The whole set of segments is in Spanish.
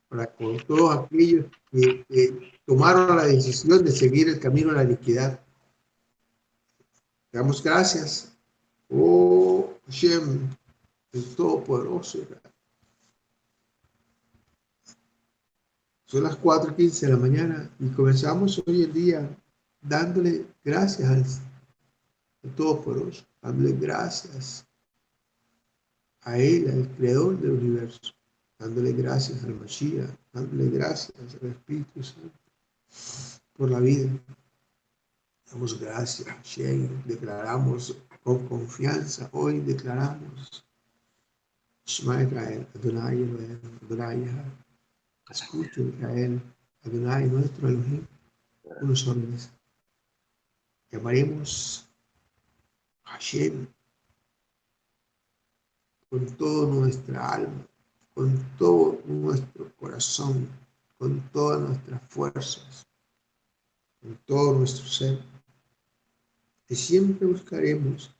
para con todos aquellos que tomaron la decisión de seguir el camino de la iniquidad. Damos gracias, oh Hashem, el Todopoderoso. Son las 4:15 de la mañana y comenzamos hoy el día dándole gracias al Todopoderoso, dándole gracias a Él, al Creador del universo, dándole gracias al Mashiach, dándole gracias al Espíritu Santo por la vida. Damos gracias a Hashem, declaramos con confianza, hoy declaramos Shema Israel, Adonai Elohim, Adonai Echad. Escucha Israel, Adonai nuestro Elohim, uno solo es. Llamaremos a Hashem con toda nuestra alma, con todo nuestro corazón, con todas nuestras fuerzas, con todo nuestro ser. Y siempre buscaremos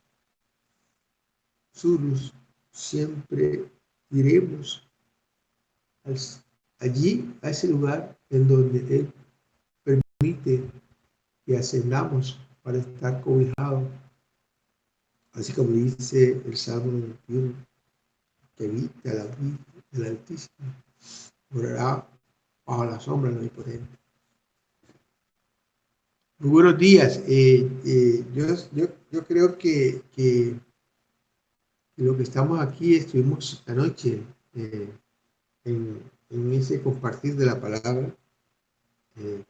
su luz, siempre iremos allí, a ese lugar en donde Él permite que ascendamos para estar cobijados. Así como dice el Salmo 91, que habita la vida del Altísimo, morará bajo la sombra del Omnipotente. Muy buenos días. Yo creo que lo que estamos aquí, estuvimos anoche en ese compartir de la palabra eh,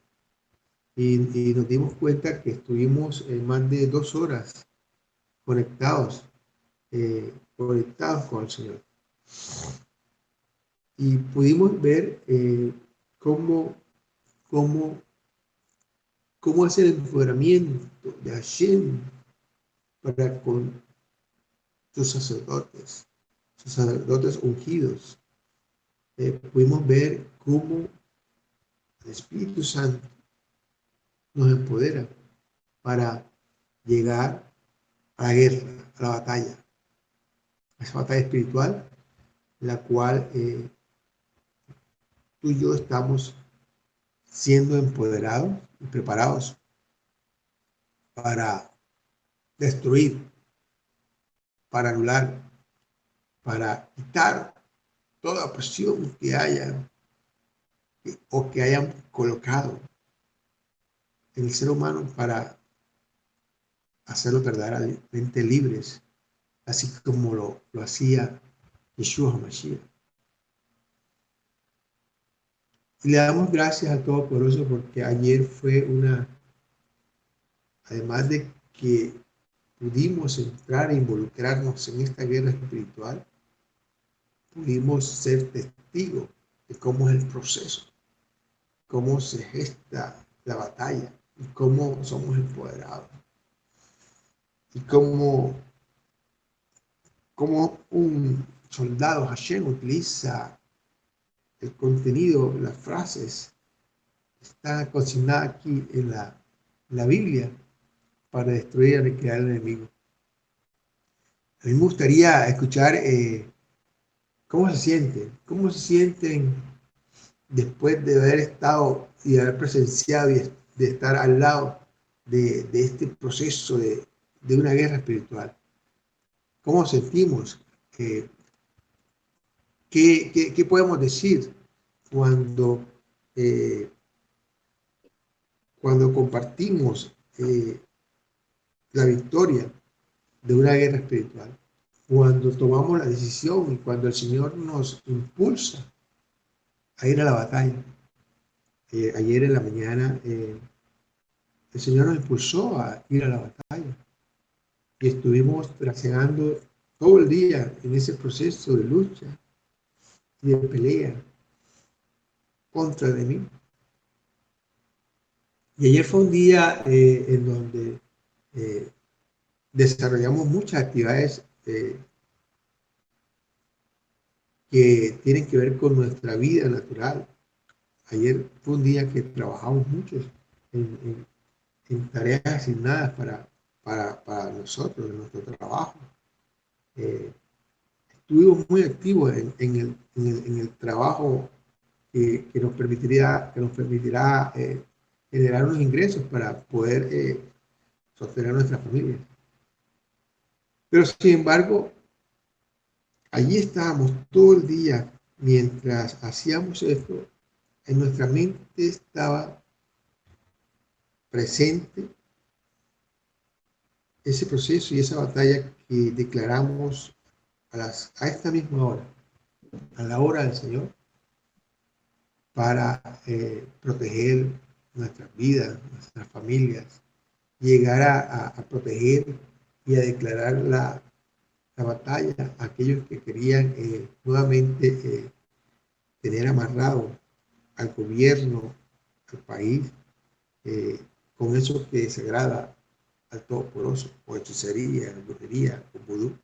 y nos dimos cuenta que estuvimos más de 2 horas conectados con el Señor. Y pudimos ver cómo es el empoderamiento de Hashem para con sus sacerdotes ungidos. Pudimos ver cómo el Espíritu Santo nos empodera para llegar a la guerra, a la batalla, a esa batalla espiritual, la cual tú y yo estamos siendo empoderados y preparados para destruir, para anular, para quitar toda opresión que haya o que hayan colocado en el ser humano para hacerlos verdaderamente libres, así como lo hacía Yeshua HaMashiach. Y le damos gracias al Todopoderoso porque ayer fue además de que pudimos entrar e involucrarnos en esta guerra espiritual, pudimos ser testigos de cómo es el proceso, cómo se gesta la batalla y cómo somos empoderados. Y cómo un soldado Hashem utiliza el contenido, las frases, está consignada aquí en la Biblia para destruir y aniquilar al enemigo. A mí me gustaría escuchar cómo se sienten después de haber estado y de haber presenciado y de estar al lado de este proceso de una guerra espiritual. ¿Cómo sentimos? ¿Qué podemos decir cuando compartimos la victoria de una guerra espiritual? Cuando tomamos la decisión y cuando el Señor nos impulsa a ir a la batalla. Ayer en la mañana el Señor nos impulsó a ir a la batalla y estuvimos trasegando todo el día en ese proceso de lucha y de pelea contra el enemigo. Y ayer fue un día en donde desarrollamos muchas actividades que tienen que ver con nuestra vida natural. Ayer fue un día que trabajamos muchos en tareas asignadas para nosotros, en nuestro trabajo. estuvimos muy activos en el trabajo que nos permitirá generar unos ingresos para poder sostener nuestra familia. Pero sin embargo, allí estábamos todo el día mientras hacíamos esto, en nuestra mente estaba presente ese proceso y esa batalla que declaramos a esta misma hora, a la hora del Señor, para proteger nuestras vidas, nuestras familias, llegar a proteger y a declarar la batalla a aquellos que querían nuevamente tener amarrado al gobierno, al país, con eso que desagrada al Todopoderoso, o hechicería, brujería, o vudú.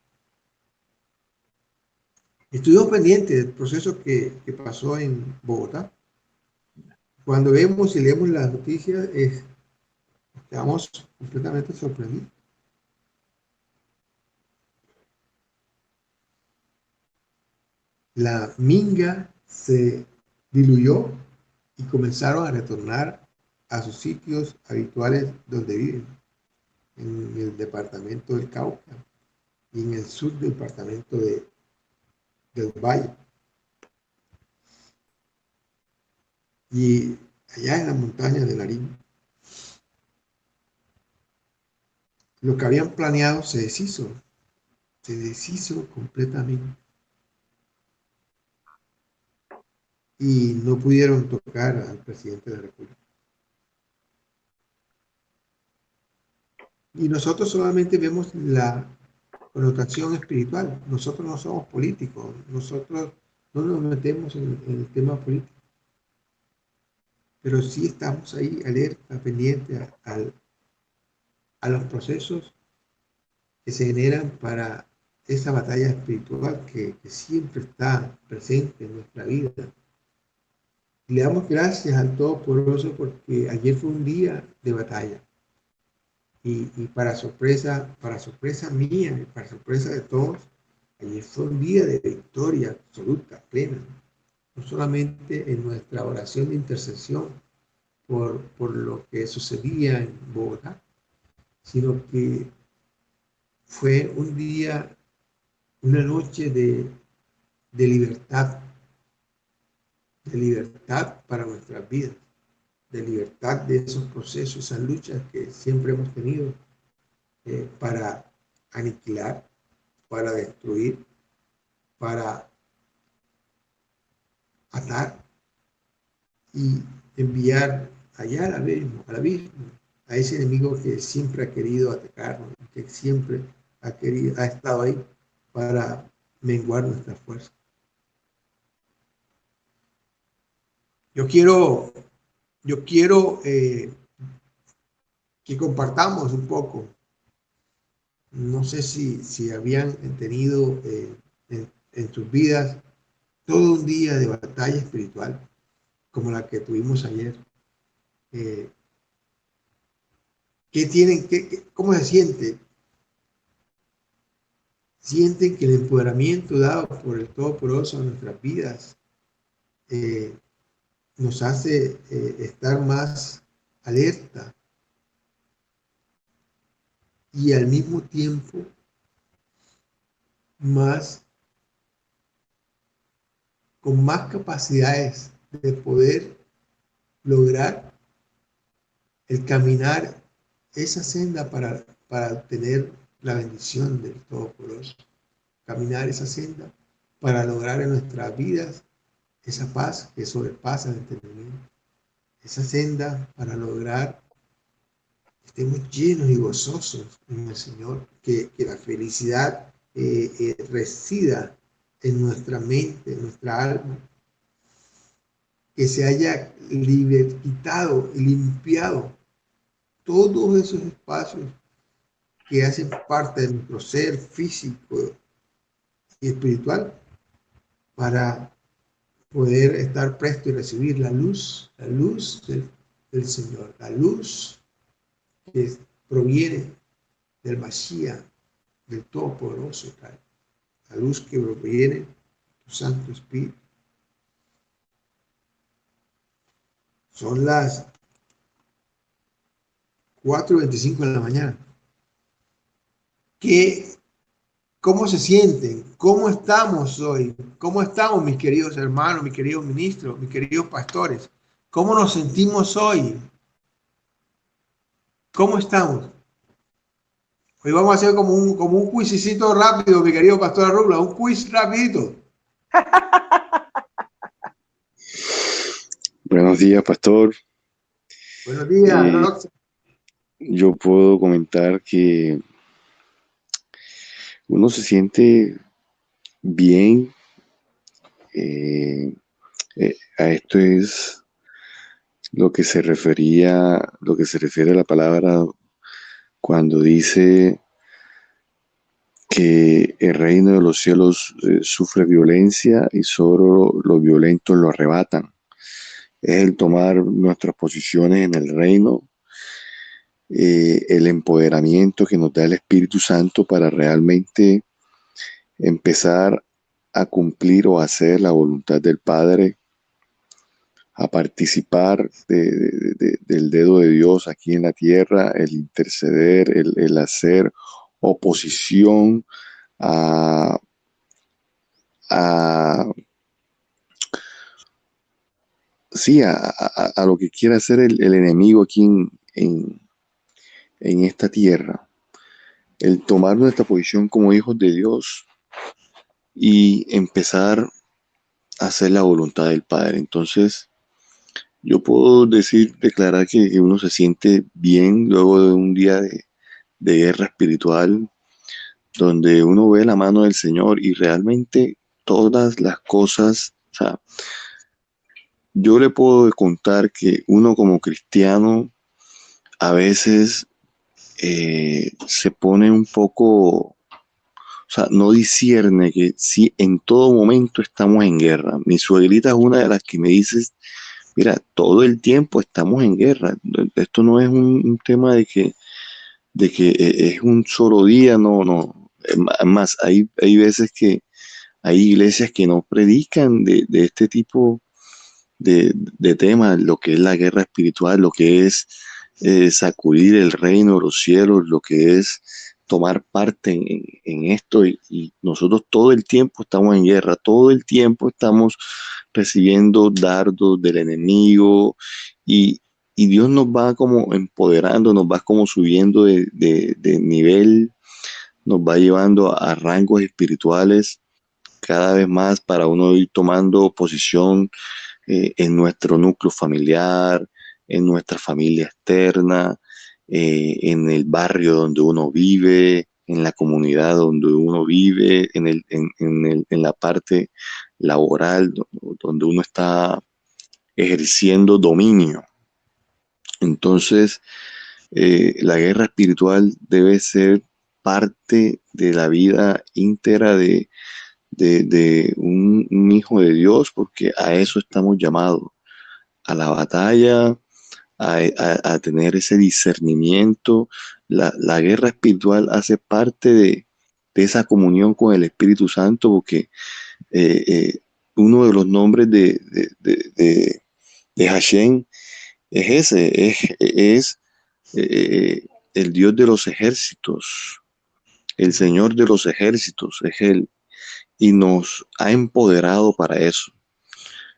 Estuvimos pendientes del proceso que pasó en Bogotá. Cuando vemos y leemos las noticias, quedamos completamente sorprendidos. La minga se diluyó y comenzaron a retornar a sus sitios habituales donde viven, en el departamento del Cauca y en el sur del departamento del Valle. Y allá en la montaña de Larín, lo que habían planeado se deshizo completamente. Y no pudieron tocar al presidente de la República. Y nosotros solamente vemos la connotación espiritual. Nosotros no somos políticos, nosotros no nos metemos en el tema político, pero sí estamos ahí alerta, pendiente a los procesos que se generan para esa batalla espiritual que siempre está presente en nuestra vida. Y le damos gracias al Todopoderoso porque ayer fue un día de batalla. Y para sorpresa mía y para sorpresa de todos, ayer fue un día de victoria absoluta, plena. No solamente en nuestra oración de intercesión por lo que sucedía en Bogotá, sino que fue un día, una noche de libertad para nuestras vidas, de libertad de esos procesos, esas luchas que siempre hemos tenido para aniquilar, para destruir, para atar y enviar allá al abismo, a ese enemigo que siempre ha querido atacarnos, que siempre ha estado ahí para menguar nuestra fuerza. Yo quiero que compartamos un poco. No sé si habían tenido en sus vidas todo un día de batalla espiritual como la que tuvimos ayer. ¿Qué tienen? ¿Cómo se siente? Sienten que el empoderamiento dado por el Todopoderoso en nuestras vidas nos hace estar más alerta y al mismo tiempo con más capacidades de poder lograr el caminar esa senda para obtener la bendición del Todopoderoso. Caminar esa senda para lograr en nuestras vidas esa paz que sobrepasa el entendimiento. Esa senda para lograr que estemos llenos y gozosos en el Señor, que la felicidad resida en nuestra mente, en nuestra alma, que se haya quitado y limpiado todos esos espacios que hacen parte de nuestro ser físico y espiritual para poder estar presto y recibir la luz del Señor, la luz que proviene del Mashiach, del Todopoderoso. la luz que proviene de tu Santo Espíritu. Son las 4:25 de la mañana. ¿Cómo se sienten? ¿Cómo estamos hoy? ¿Cómo estamos, mis queridos hermanos, mis queridos ministros, mis queridos pastores? ¿Cómo nos sentimos hoy? ¿Cómo estamos? Hoy vamos a hacer como un quizcito rápido, mi querido pastor Arrubla, un quiz rapidito. Buenos días, pastor. Buenos días, Rox. Yo puedo comentar que uno se siente bien. A esto es lo que se refiere a la palabra cuando dice que el reino de los cielos sufre violencia y solo los violentos lo arrebatan. Es el tomar nuestras posiciones en el reino, el empoderamiento que nos da el Espíritu Santo para realmente empezar a cumplir o hacer la voluntad del Padre, a participar del dedo de Dios aquí en la tierra, el interceder, el hacer oposición a, a, sí, a lo que quiera hacer el enemigo aquí en esta tierra. El tomar nuestra posición como hijos de Dios y empezar a hacer la voluntad del Padre. Entonces, yo puedo declarar que uno se siente bien luego de un día de guerra espiritual, donde uno ve la mano del Señor y realmente todas las cosas, o sea, yo le puedo contar que uno como cristiano a veces se pone un poco, o sea, no discierne que sí, en todo momento estamos en guerra. Mi suegrita es una de las que me dice, mira, todo el tiempo estamos en guerra. Esto no es un tema de que es un solo día, no, no. Es más, hay veces que hay iglesias que no predican de este tipo de temas, lo que es la guerra espiritual, lo que es sacudir el reino de los cielos, lo que es tomar parte en esto y nosotros todo el tiempo estamos en guerra, todo el tiempo estamos recibiendo dardos del enemigo y, y Dios nos va como empoderando, nos va como subiendo de nivel, nos va llevando a rangos espirituales cada vez más para uno ir tomando posición en nuestro núcleo familiar, en nuestra familia externa, en el barrio donde uno vive, en la comunidad donde uno vive, en la parte laboral donde uno está ejerciendo dominio. Entonces, la guerra espiritual debe ser parte de la vida íntegra de un hijo de Dios, porque a eso estamos llamados, a la batalla, a tener ese discernimiento. La guerra espiritual hace parte de esa comunión con el Espíritu Santo, porque uno de los nombres de Hashem es ese, es el Dios de los ejércitos, el Señor de los ejércitos, es Él, y nos ha empoderado para eso.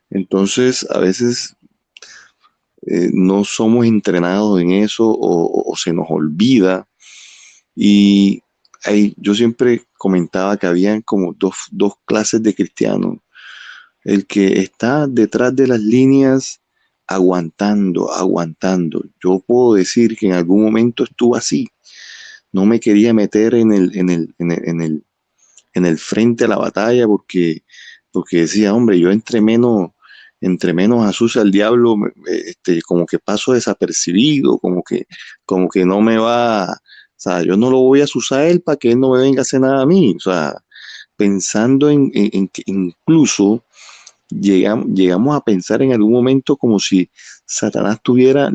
Entonces, a veces no somos entrenados en eso o se nos olvida. Y yo siempre comentaba que habían como dos clases de cristianos. El que está detrás de las líneas aguantando, aguantando. Yo puedo decir que en algún momento estuve así. No me quería meter en el frente de la batalla porque decía, hombre, yo entre menos asusta al diablo, como que paso desapercibido, como que no me va, o sea, yo no lo voy a asusar a él para que él no me venga a hacer nada a mí, o sea, pensando en que incluso llegamos a pensar en algún momento como si Satanás tuviera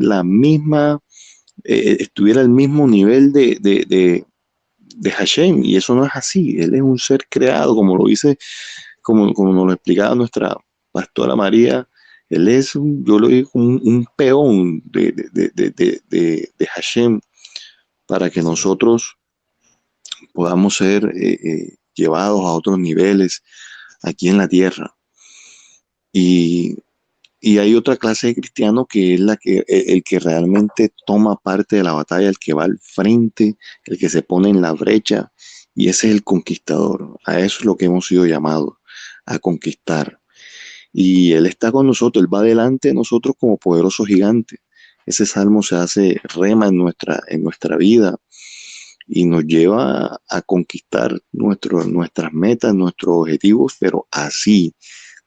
estuviera al mismo nivel de Hashem, y eso no es así. Él es un ser creado, como lo dice, como nos lo explicaba nuestra pastora María. Él es, yo lo digo, un peón de Hashem, para que Así es. nosotros podamos ser llevados a otros niveles aquí en la tierra. Y, y hay otra clase de cristiano que es el que realmente toma parte de la batalla, el que va al frente, el que se pone en la brecha, y ese es el conquistador. A eso es lo que hemos sido llamados, a conquistar. Y Él está con nosotros, Él va delante de nosotros como poderoso gigante. Ese salmo se hace rema en nuestra vida y nos lleva a conquistar nuestras metas, nuestros objetivos, pero así,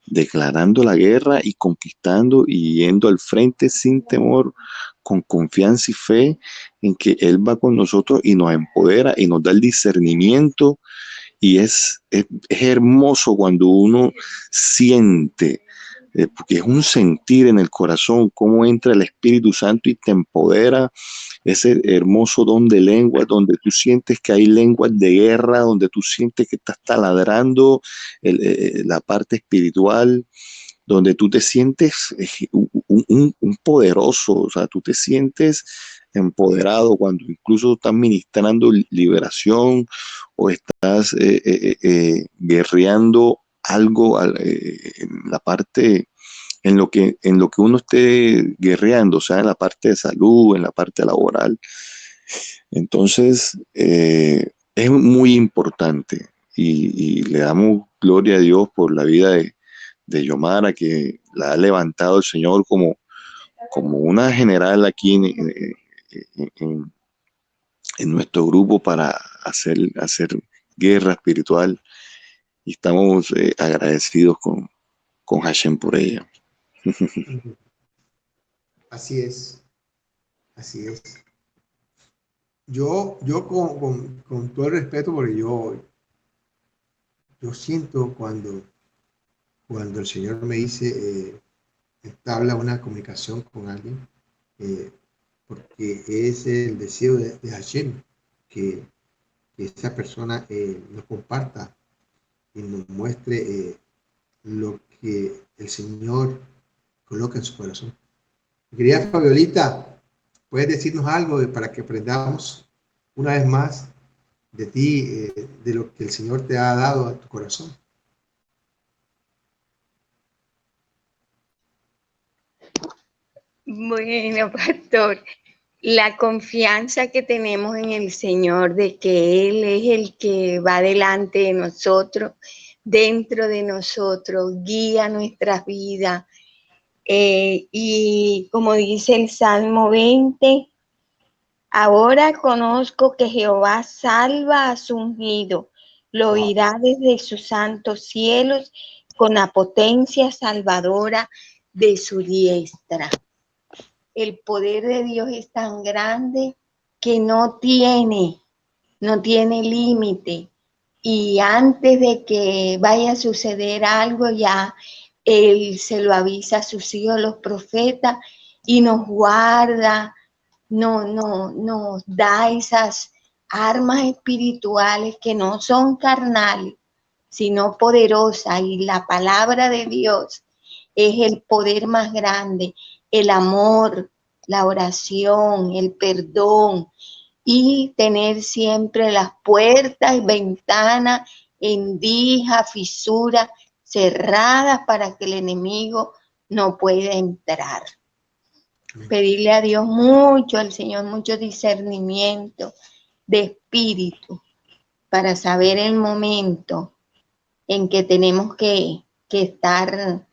declarando la guerra y conquistando y yendo al frente sin temor, con confianza y fe en que Él va con nosotros y nos empodera y nos da el discernimiento. Y es hermoso cuando uno siente, porque es un sentir en el corazón, cómo entra el Espíritu Santo y te empodera, ese hermoso don de lengua, donde tú sientes que hay lenguas de guerra, donde tú sientes que estás taladrando la parte espiritual, donde tú te sientes un poderoso, o sea, tú te sientes empoderado cuando incluso estás ministrando liberación o estás guerreando algo en la parte, en lo que uno esté guerreando, o sea, en la parte de salud, en la parte laboral. Entonces, es muy importante y le damos gloria a Dios por la vida de Yomara, que la ha levantado el Señor como una general aquí en, en nuestro grupo para hacer guerra espiritual, y estamos agradecidos con Hashem por ella. Así es, así es. Yo con todo el respeto, porque yo siento cuando el Señor me dice, entabla una comunicación con alguien, eh, porque es el deseo de Hashem que esa persona nos comparta y nos muestre lo que el Señor coloca en su corazón. Querida Fabiolita, ¿puedes decirnos algo para que aprendamos una vez más de ti, de lo que el Señor te ha dado a tu corazón? Bueno, pastor, la confianza que tenemos en el Señor de que Él es el que va delante de nosotros, dentro de nosotros, guía nuestras vidas. Y como dice el Salmo 20, ahora conozco que Jehová salva a su ungido, lo Wow. oirá desde sus santos cielos con la potencia salvadora de su diestra. El poder de Dios es tan grande que no tiene límite. Y antes de que vaya a suceder algo, ya Él se lo avisa a sus hijos, los profetas, y nos guarda, nos da esas armas espirituales que no son carnales, sino poderosas. Y la palabra de Dios es el poder más grande, el amor, la oración, el perdón, y tener siempre las puertas y ventanas, endijas, fisuras cerradas para que el enemigo no pueda entrar. Pedirle a Dios mucho, al Señor, mucho discernimiento de espíritu para saber el momento en que tenemos que estar.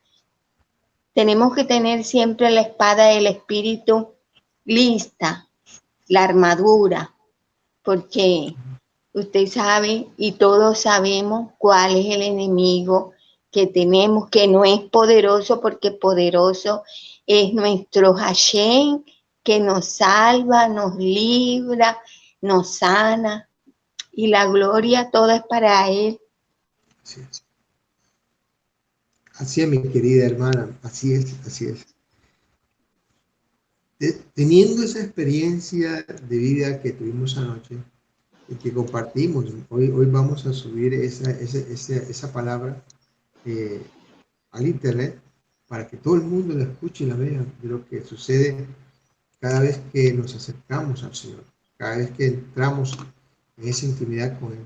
Tenemos que tener siempre la espada del espíritu lista, la armadura, porque usted sabe y todos sabemos cuál es el enemigo que tenemos, que no es poderoso, porque poderoso es nuestro Hashem, que nos salva, nos libra, nos sana, y la gloria toda es para Él. Así es. Así es, mi querida hermana, así es, así es. Teniendo esa experiencia de vida que tuvimos anoche, y que compartimos. Hoy vamos a subir esa palabra al internet para que todo el mundo la escuche y la vea de lo que sucede cada vez que nos acercamos al Señor, cada vez que entramos en esa intimidad con Él.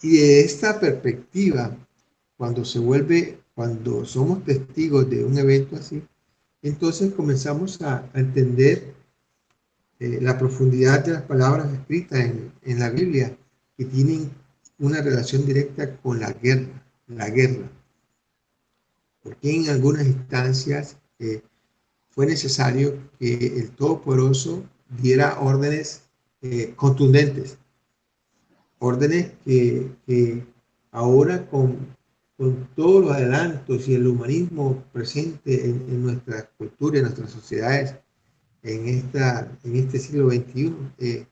Y de esta perspectiva, cuando somos testigos de un evento así, entonces comenzamos a entender la profundidad de las palabras escritas en la Biblia, que tienen una relación directa con la guerra, porque en algunas instancias fue necesario que el Todopoderoso diera órdenes contundentes, órdenes que ahora con todos los adelantos y el humanismo presente en nuestra cultura y en nuestras sociedades en este siglo XXI,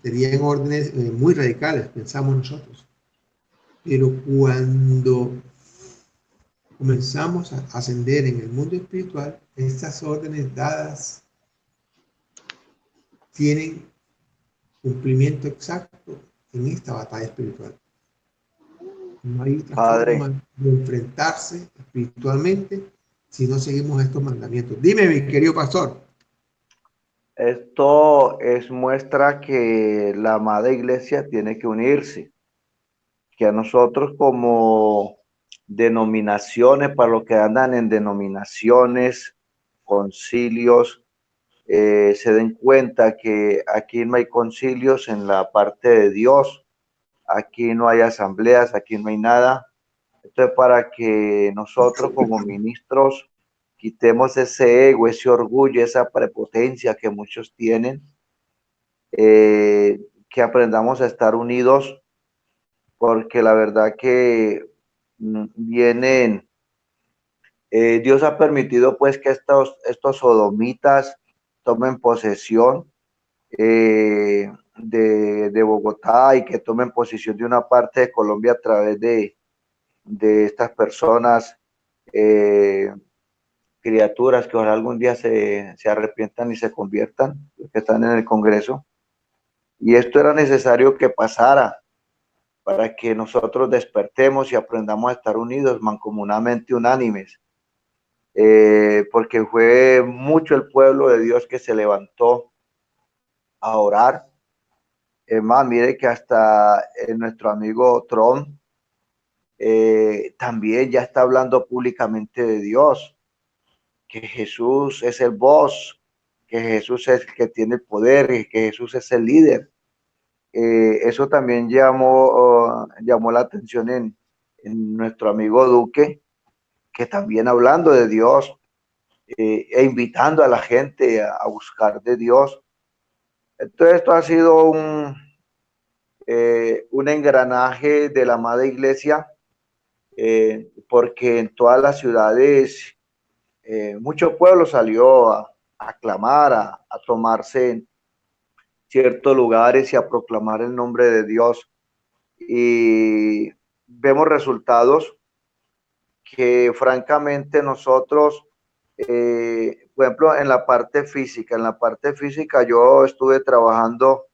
serían órdenes muy radicales, pensamos nosotros. Pero cuando comenzamos a ascender en el mundo espiritual, estas órdenes dadas tienen cumplimiento exacto en esta batalla espiritual. No hay otra Padre, forma de enfrentarse espiritualmente si no seguimos estos mandamientos. Dime, mi querido pastor. esto es muestra que la amada iglesia tiene que unirse, que a nosotros como denominaciones, para los que andan en denominaciones, concilios, se den cuenta que aquí no hay concilios en la parte de Dios, aquí no hay asambleas, aquí no hay nada. Entonces, para que nosotros como ministros quitemos ese ego, ese orgullo, esa prepotencia que muchos tienen, que aprendamos a estar unidos, porque la verdad que vienen, Dios ha permitido pues que estos sodomitas tomen posesión de Bogotá y que tomen posesión de una parte de Colombia a través de estas personas, criaturas que ojalá algún día se arrepientan y se conviertan, que están en el Congreso. Y esto era necesario que pasara para que nosotros despertemos y aprendamos a estar unidos, mancomunadamente unánimes, porque fue mucho el pueblo de Dios que se levantó a orar. Más, mire que hasta nuestro amigo Trump también ya está hablando públicamente de Dios, que Jesús es el voz, que Jesús es el que tiene el poder y que Jesús es el líder. Eso también llamó la atención en nuestro amigo Duque, que también hablando de Dios e invitando a la gente a buscar de Dios. Entonces esto ha sido un engranaje de la amada iglesia, porque en todas las ciudades mucho pueblo salió a clamar, a tomarse ciertos lugares y a proclamar el nombre de Dios. Y vemos resultados que francamente nosotros, por ejemplo, en la parte física yo estuve trabajando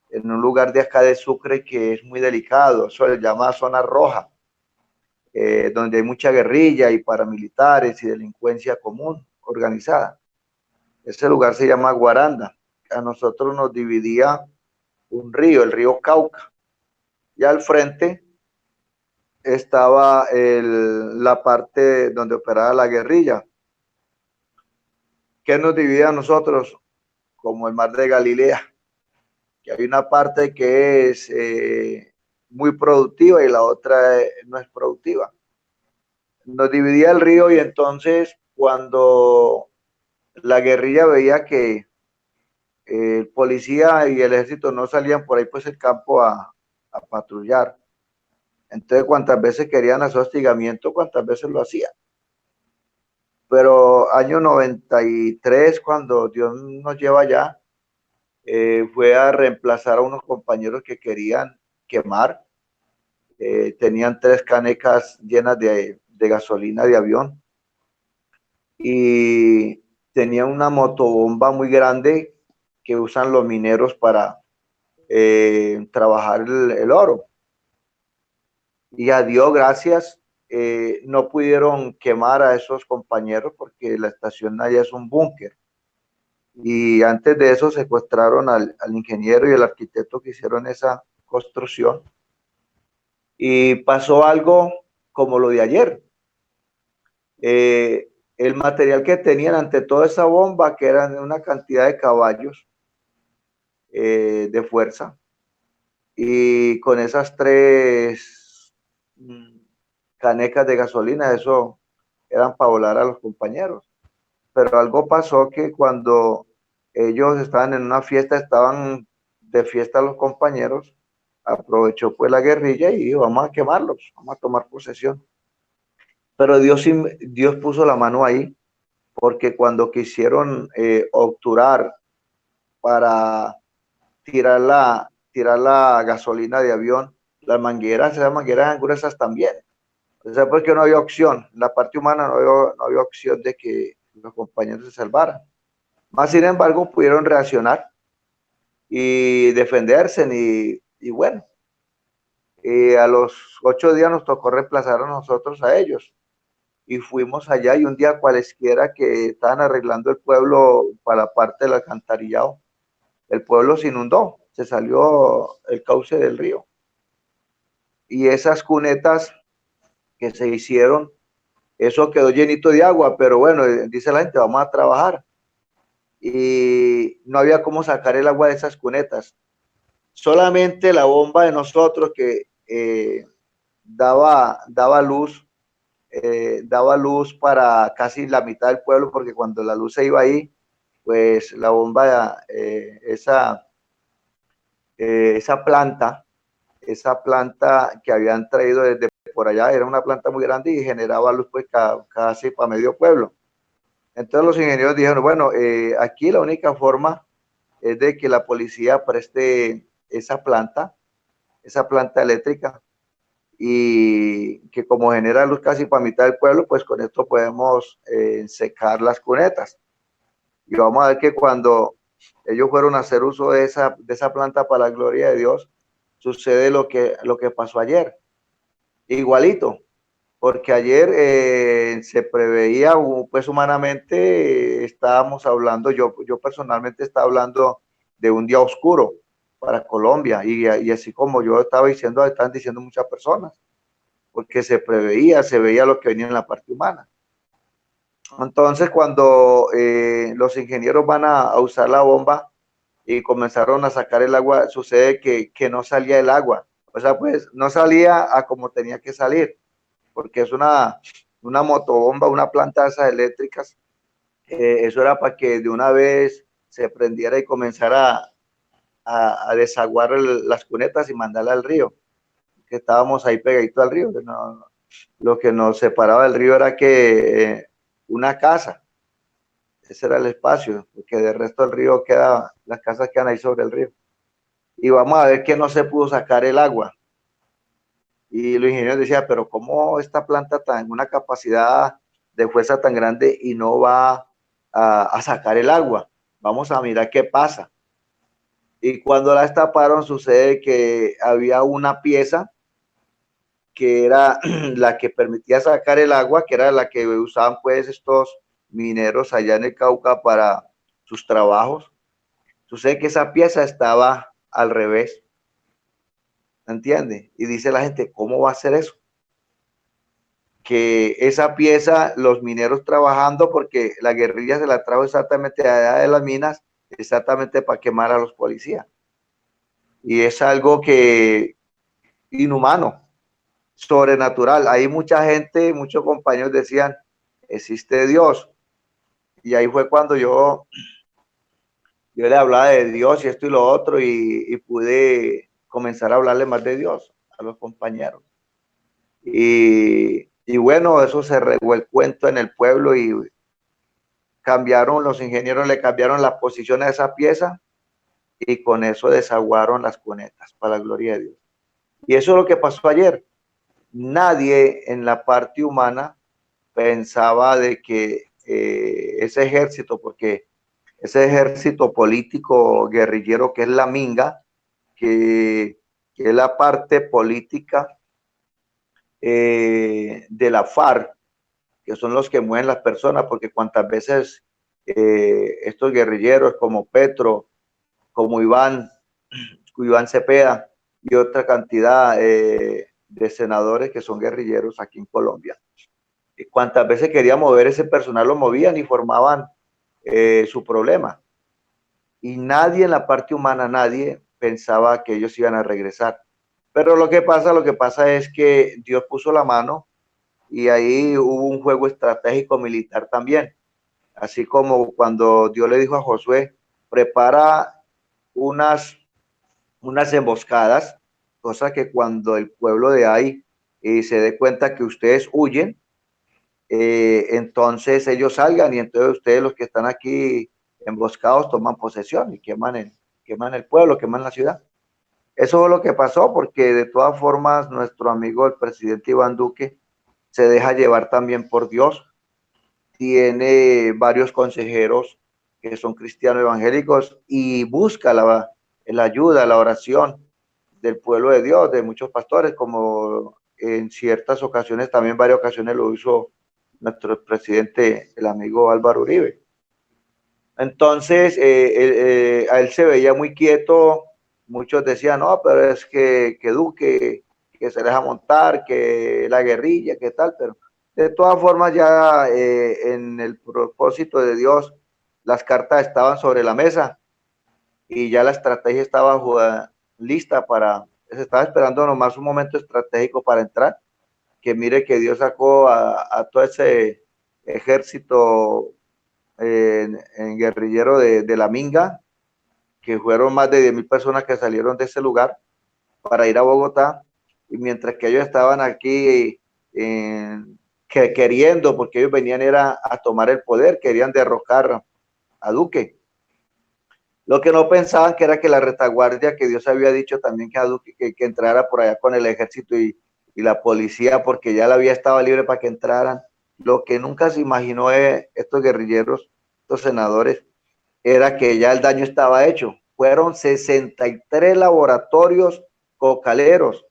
en un lugar de acá de Sucre que es muy delicado, eso se llama zona roja, donde hay mucha guerrilla y paramilitares y delincuencia común, organizada. Ese lugar se llama Guaranda. A nosotros nos dividía un río, el río Cauca, y al frente estaba la parte donde operaba la guerrilla. ¿Qué nos divide a nosotros? Como el mar de Galilea, que hay una parte que es muy productiva y la otra no es productiva. Nos dividía el río y entonces cuando la guerrilla veía que el policía y el ejército no salían por ahí pues el campo a patrullar, entonces cuantas veces querían hacer hostigamiento, cuantas veces lo hacían. Pero año 93, cuando Dios nos lleva allá, fue a reemplazar a unos compañeros que querían quemar. Tenían 3 canecas llenas de gasolina de avión y tenían una motobomba muy grande que usan los mineros para trabajar el oro. Y a Dios gracias, no pudieron quemar a esos compañeros porque la estación allá es un búnker. Y antes de eso secuestraron al ingeniero y el arquitecto que hicieron esa construcción. Y pasó algo como lo de ayer. El material que tenían ante toda esa bomba, que eran una cantidad de caballos de fuerza, y con esas 3 canecas de gasolina, eso eran para volar a los compañeros. Pero algo pasó que cuando ellos estaban en una fiesta, estaban de fiesta los compañeros, aprovechó pues la guerrilla y dijo, vamos a quemarlos, vamos a tomar posesión. Pero Dios puso la mano ahí, porque cuando quisieron obturar para tirar la gasolina de avión, las mangueras eran gruesas también. O sea, porque no había opción, en la parte humana no había opción de que los compañeros se salvaran. Más sin embargo, pudieron reaccionar y defenderse y bueno, a los 8 días nos tocó reemplazar a nosotros a ellos. Y fuimos allá y un día cualesquiera que estaban arreglando el pueblo para la parte del alcantarillado, el pueblo se inundó, se salió el cauce del río. Y esas cunetas que se hicieron, eso quedó llenito de agua, pero bueno, dice la gente, vamos a trabajar. Y no había cómo sacar el agua de esas cunetas. Solamente la bomba de nosotros que daba luz para casi la mitad del pueblo, porque cuando la luz se iba ahí, pues la bomba, esa planta que habían traído desde por allá, era una planta muy grande y generaba luz pues casi para medio pueblo. Entonces los ingenieros dijeron, bueno, aquí la única forma es de que la policía preste esa planta eléctrica, y que como genera luz casi para mitad del pueblo, pues con esto podemos secar las cunetas. Y vamos a ver que cuando ellos fueron a hacer uso de esa planta para la gloria de Dios, sucede lo que pasó ayer. Igualito, porque ayer se preveía, pues humanamente estábamos hablando, yo personalmente estaba hablando de un día oscuro para Colombia, y así como yo estaba diciendo, están diciendo muchas personas, porque se veía lo que venía en la parte humana. Entonces, cuando los ingenieros van a usar la bomba y comenzaron a sacar el agua, sucede que no salía el agua. O sea, pues no salía a como tenía que salir, porque es una motobomba, una planta de esas eléctricas. Eso era para que de una vez se prendiera y comenzara a desaguar las cunetas y mandarla al río, que estábamos ahí pegadito al río. Lo que nos separaba del río era que una casa, ese era el espacio, porque del resto del río las casas quedan ahí sobre el río. Y vamos a ver que no se pudo sacar el agua. Y los ingenieros decían, pero ¿cómo esta planta una capacidad de fuerza tan grande y no va a sacar el agua? Vamos a mirar qué pasa. Y cuando la destaparon, sucede que había una pieza que era la que permitía sacar el agua, que era la que usaban pues estos mineros allá en el Cauca para sus trabajos. Sucede que esa pieza estaba al revés, ¿entiende? Y dice la gente, ¿cómo va a ser eso? Que esa pieza, los mineros trabajando, porque la guerrilla se la trajo exactamente allá de las minas, exactamente para quemar a los policías. Y es algo que inhumano, sobrenatural. Ahí mucha gente, muchos compañeros decían, existe Dios. Y ahí fue cuando yo le hablaba de Dios y esto y lo otro, y pude comenzar a hablarle más de Dios a los compañeros. Y bueno, eso se regó el cuento en el pueblo y los ingenieros le cambiaron la posición a esa pieza y con eso desaguaron las cunetas, para la gloria de Dios. Y eso es lo que pasó ayer. Nadie en la parte humana pensaba de que ese ejército, porque ese ejército político guerrillero que es la Minga, que es la parte política de la FARC, que son los que mueven las personas, porque cuantas veces estos guerrilleros como Petro, como Iván Cepeda y otra cantidad de senadores que son guerrilleros aquí en Colombia, y cuantas veces quería mover ese personal lo movían y formaban su problema. Y nadie en la parte humana, nadie pensaba que ellos iban a regresar. Pero lo que pasa es que Dios puso la mano y ahí hubo un juego estratégico militar también. Así como cuando Dios le dijo a Josué, prepara unas emboscadas, cosa que cuando el pueblo de Ai se dé cuenta que ustedes huyen, entonces ellos salgan y entonces ustedes los que están aquí emboscados toman posesión y queman el pueblo, queman la ciudad. Eso es lo que pasó, porque de todas formas nuestro amigo el presidente Iván Duque se deja llevar también por Dios. Tiene varios consejeros que son cristianos evangélicos y busca la ayuda, la oración del pueblo de Dios, de muchos pastores, como en ciertas ocasiones, también varias ocasiones lo hizo nuestro presidente, el amigo Álvaro Uribe. Entonces, a él se veía muy quieto. Muchos decían, no, pero es que Duque, que se deja montar, que la guerrilla, que tal, pero de todas formas ya en el propósito de Dios, las cartas estaban sobre la mesa y ya la estrategia estaba lista se estaba esperando nomás un momento estratégico para entrar, que mire que Dios sacó a todo ese ejército en guerrillero de la Minga, que fueron más de 10,000 personas que salieron de ese lugar para ir a Bogotá, y mientras que ellos estaban aquí queriendo, porque ellos venían era a tomar el poder, querían derrocar a Duque. Lo que no pensaban que era que la retaguardia, que Dios había dicho también que a Duque que entrara por allá con el ejército y la policía, porque ya la vía estaba libre para que entraran. Lo que nunca se imaginó estos guerrilleros, estos senadores, era que ya el daño estaba hecho. Fueron 63 laboratorios cocaleros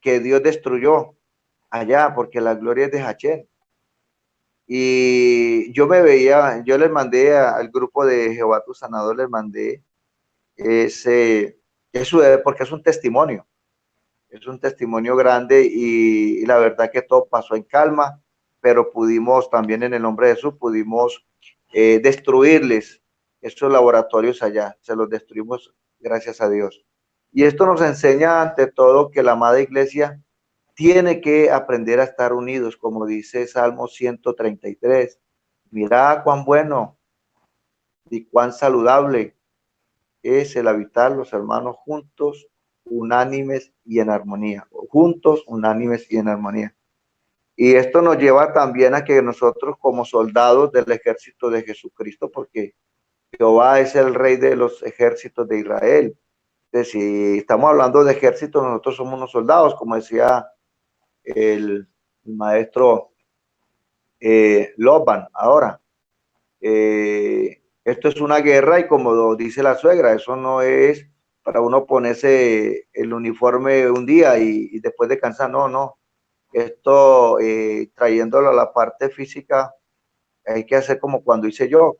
que Dios destruyó allá, porque la gloria es de Hachén. Y yo les mandé al grupo de Jehová tu Sanador, les mandé eso, porque es un testimonio grande y la verdad que todo pasó en calma, pero pudimos también en el nombre de Jesús, pudimos destruirles esos laboratorios allá, se los destruimos gracias a Dios. Y esto nos enseña ante todo que la amada iglesia tiene que aprender a estar unidos, como dice Salmo 133. Mirá cuán bueno y cuán saludable es el habitar los hermanos juntos, unánimes y en armonía. Juntos, unánimes y en armonía. Y esto nos lleva también a que nosotros como soldados del ejército de Jesucristo, porque Jehová es el rey de los ejércitos de Israel. Entonces, si estamos hablando de ejército, nosotros somos unos soldados, como decía el maestro Loban ahora. Esto es una guerra y como dice la suegra, eso no es para uno ponerse el uniforme un día y después descansar, no. Esto trayéndolo a la parte física, hay que hacer como cuando hice yo.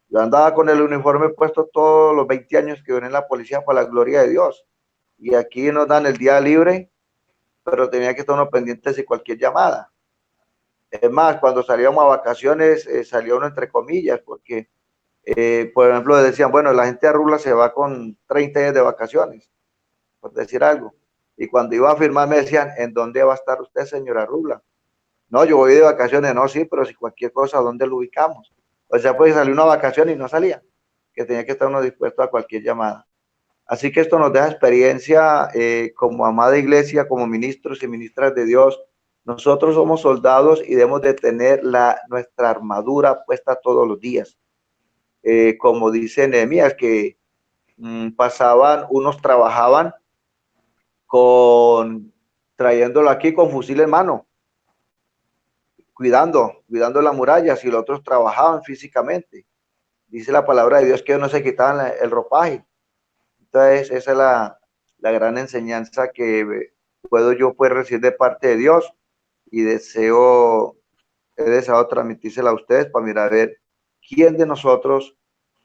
Yo andaba con el uniforme puesto todos los 20 años que vine en la policía para la gloria de Dios. Y aquí nos dan el día libre, pero tenía que estar uno pendiente de cualquier llamada. Es más, cuando salíamos a vacaciones, salía uno entre comillas, porque, por ejemplo, decían, bueno, la gente de Rula se va con 30 días de vacaciones, por decir algo. Y cuando iba a firmar me decían, ¿en dónde va a estar usted, señora Rula? No, yo voy de vacaciones, no, sí, pero si cualquier cosa, ¿dónde lo ubicamos? O sea, pues salió una vacación y no salía, que tenía que estar uno dispuesto a cualquier llamada. Así que esto nos deja experiencia como amada iglesia, como ministros y ministras de Dios. Nosotros somos soldados y debemos de tener nuestra armadura puesta todos los días. Como dice Nehemías, que unos trabajaban trayéndolo aquí con fusil en mano, cuidando las murallas, y los otros trabajaban físicamente. Dice la palabra de Dios que ellos no se quitaban el ropaje. Esa es la gran enseñanza que puedo yo pues recibir de parte de Dios y he deseado transmitírsela a ustedes para mirar a ver quién de nosotros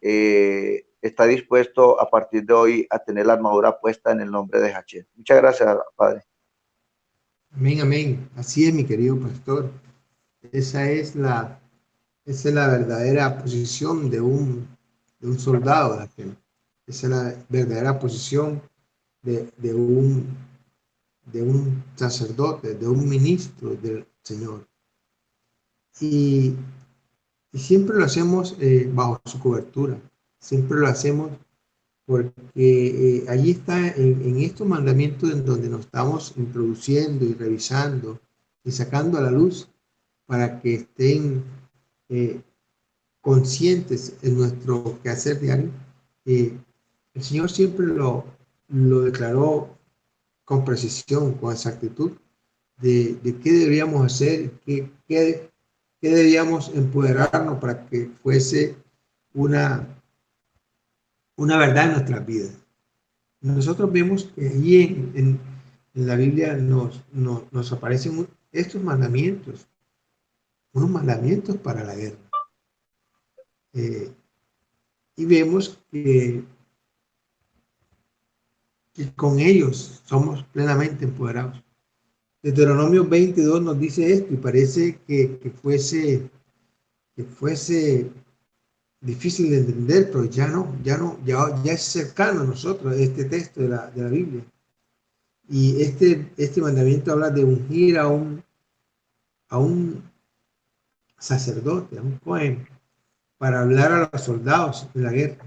está dispuesto a partir de hoy a tener la armadura puesta en el nombre de Hachel. Muchas gracias, Padre. Amén, amén. Así es, mi querido pastor. Esa es la, esa es la verdadera posición de un soldado. Esa es la verdadera posición de de un sacerdote, de un ministro del Señor. Y, y siempre lo hacemos bajo su cobertura. Siempre lo hacemos porque allí está en estos mandamientos en donde nos estamos introduciendo y revisando y sacando a la luz para que estén conscientes en nuestro quehacer diario. El Señor siempre lo declaró con precisión, con exactitud, de qué debíamos hacer, qué debíamos empoderarnos para que fuese una verdad en nuestras vidas. Nosotros vemos que allí en la Biblia nos aparecen estos mandamientos, unos mandamientos para la guerra. Y vemos que con ellos somos plenamente empoderados. Deuteronomio 22 nos dice esto y parece que fuese difícil de entender, pero ya es cercano a nosotros este texto de la Biblia. Y este mandamiento habla de ungir a un sacerdote, a un cohen, para hablar a los soldados en la guerra.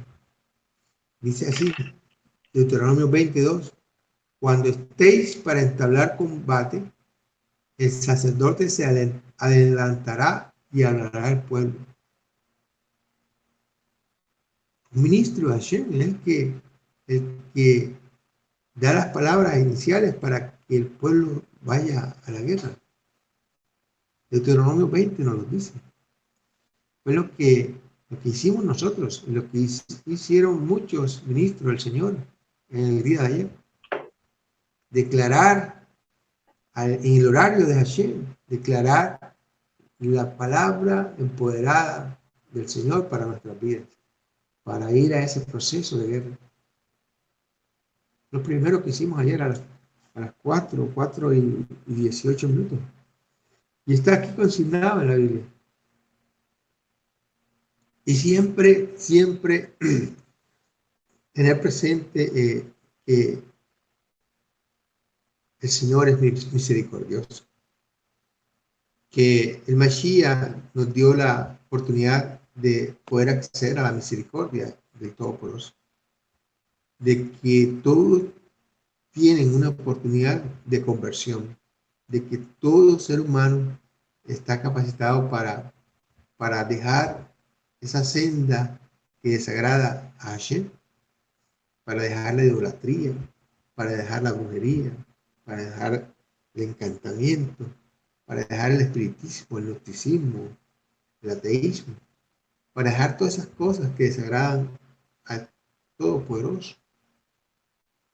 Dice así, Deuteronomio 22, cuando estéis para entablar combate, el sacerdote se adelantará y hablará al pueblo. Un ministro de Hashem es el que da las palabras iniciales para que el pueblo vaya a la guerra. Deuteronomio 20 nos lo dice. Fue lo que hicimos nosotros, lo que hicieron muchos ministros del Señor en el día de ayer. Declarar en el horario de Hashem, declarar la palabra empoderada del Señor para nuestras vidas, para ir a ese proceso de guerra. Lo primero que hicimos ayer a las 4 y 18 minutos. Y está aquí consignado en la Biblia. Y siempre tener presente que el Señor es misericordioso. Que el Mashiach nos dio la oportunidad de poder acceder a la misericordia del Todopoderoso. De que todos tienen una oportunidad de conversión. De que todo ser humano está capacitado para dejar esa senda que desagrada a Hashem, para dejar la idolatría, para dejar la brujería, para dejar el encantamiento, para dejar el espiritismo, el gnosticismo, el ateísmo, para dejar todas esas cosas que desagradan al Todopoderoso